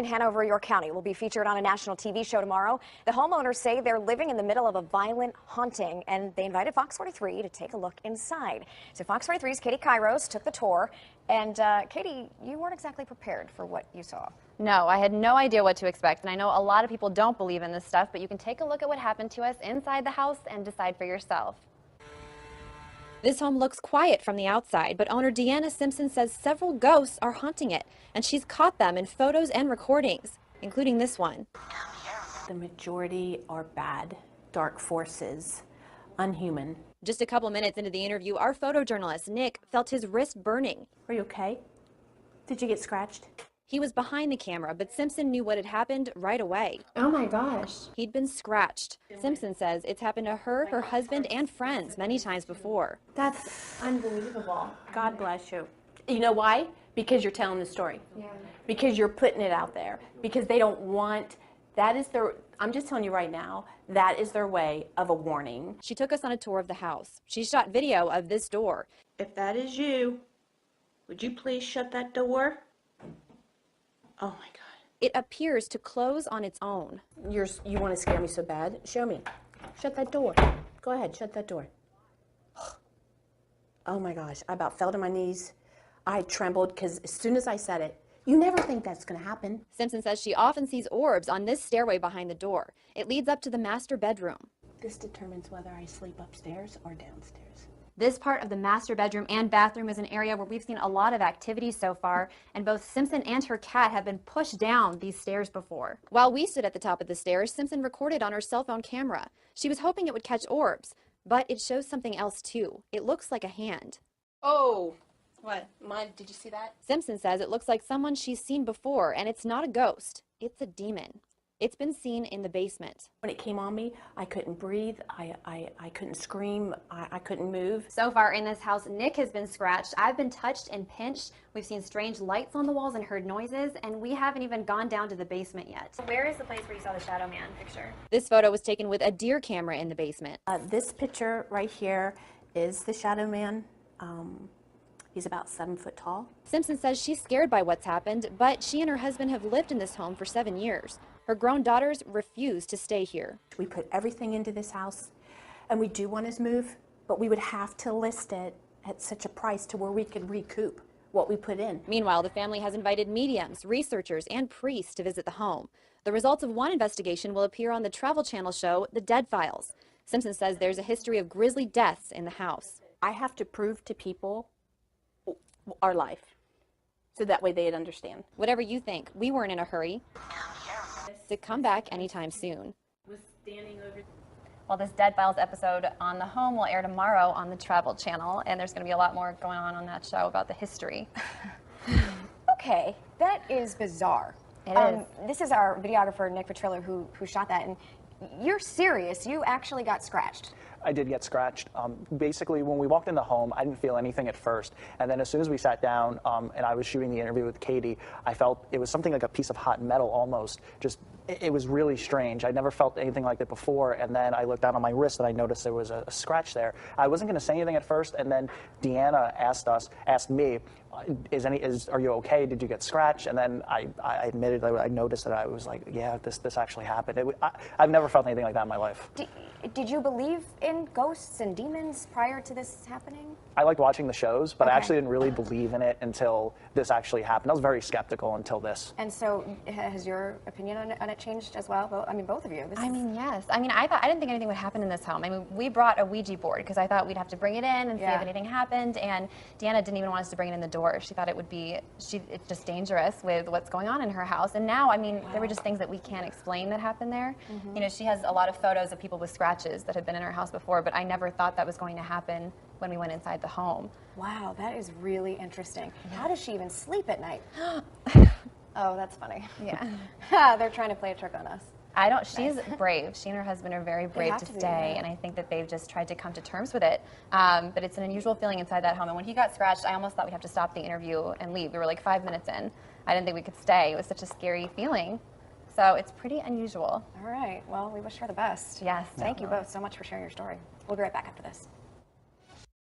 In Hanover, York County will be featured on a national TV show tomorrow. The homeowners say they're living in the middle of a violent haunting, and they invited Fox 43 to take a look inside. So Fox 43's Katie Kairos took the tour, and Katie, you weren't exactly prepared for what you saw. No, I had no idea what to expect, and I know a lot of people don't believe in this stuff, but you can take a look at what happened to us inside the house and decide for yourself. This home looks quiet from the outside, but owner Deanna Simpson says several ghosts are haunting it, and she's caught them in photos and recordings, including this one. The majority are bad, dark forces, unhuman. Just a couple minutes into the interview, our photojournalist, Nick, felt his wrist burning. Are you okay? Did you get scratched? He was behind the camera, but Simpson knew what had happened right away. Oh my gosh. He'd been scratched. Simpson says it's happened to her, her husband, and friends many times before. That's unbelievable. God bless you. You know why? Because you're telling the story. Yeah. Because you're putting it out there. Because they don't want, that is their, I'm just telling you right now, that is their way of a warning. She took us on a tour of the house. She shot video of this door. If that is you, would you please shut that door? Oh my God. It appears to close on its own. You want to scare me so bad? Show me. Shut that door. Go ahead, shut that door. Oh my gosh, I about fell to my knees. I trembled because as soon as I said it, you never think that's going to happen. Simpson says she often sees orbs on this stairway behind the door. It leads up to the master bedroom. This determines whether I sleep upstairs or downstairs. This part of the master bedroom and bathroom is an area where we've seen a lot of activity so far, and both Simpson and her cat have been pushed down these stairs before. While we stood at the top of the stairs, Simpson recorded on her cell phone camera. She was hoping it would catch orbs, but it shows something else too. It looks like a hand. Oh, what? Did you see that? Simpson says it looks like someone she's seen before, and it's not a ghost. It's a demon. It's been seen in the basement. When it came on me, I couldn't breathe, I couldn't scream, I couldn't move. So far in this house, Nick has been scratched. I've been touched and pinched. We've seen strange lights on the walls and heard noises, and we haven't even gone down to the basement yet. Where is the place where you saw the Shadow Man picture? This photo was taken with a deer camera in the basement. This picture right here is the Shadow Man. He's about 7 foot tall. Simpson says she's scared by what's happened, but she and her husband have lived in this home for 7 years. Her grown daughters refuse to stay here. We put everything into this house, and we do want to move, but we would have to list it at such a price to where we could recoup what we put in. Meanwhile, the family has invited mediums, researchers, and priests to visit the home. The results of one investigation will appear on the Travel Channel show, The Dead Files. Simpson says there's a history of grisly deaths in the house. I have to prove to people our life, so that way they'd understand. Whatever you think, we weren't in a hurry to come back anytime soon. Well, this Dead Files episode on the home will air tomorrow on the Travel Channel, and there's going to be a lot more going on that show about the history. Okay, that is bizarre. It is. This is our videographer, Nick Petrillo, who shot that, and you're serious. You actually got scratched. I did get scratched. Basically, when we walked in the home, I didn't feel anything at first. And then as soon as we sat down and I was shooting the interview with Katie, I felt it was something like a piece of hot metal almost. Just, it was really strange. I'd never felt anything like that before. And then I looked down on my wrist and I noticed there was a scratch there. I wasn't going to say anything at first. And then Deanna asked me, are you okay? Did you get scratched? And then I admitted that I noticed that I was like, yeah, this actually happened. I've never felt anything like that in my life. Did you believe in ghosts and demons prior to this happening? I liked watching the shows, but okay. I actually didn't really believe in it until this actually happened. I was very skeptical until this. And so has your opinion on it changed as well? I mean, both of you. Yes. I mean, I didn't think anything would happen in this home. I mean, we brought a Ouija board because I thought we'd have to bring it in and see if anything happened. And Deanna didn't even want us to bring it in the door. She thought it would be, it's just dangerous with what's going on in her house. And now, I mean, there were just things that we can't explain that happened there. Mm-hmm. You know, she has a lot of photos of people with scratches that had been in her house before, but I never thought that was going to happen when we went inside the home. Wow, that is really interesting. Yeah. How does she even sleep at night? Oh, that's funny. Yeah. They're trying to play a trick on us. She's brave. She and her husband are very brave to stay, and I think that they've just tried to come to terms with it. But it's an unusual feeling inside that home, and when he got scratched, I almost thought we'd have to stop the interview and leave. We were like 5 minutes in. I didn't think we could stay. It was such a scary feeling. So it's pretty unusual. All right. Well, we wish her the best. Yes. Thank you both so much for sharing your story. We'll be right back after this.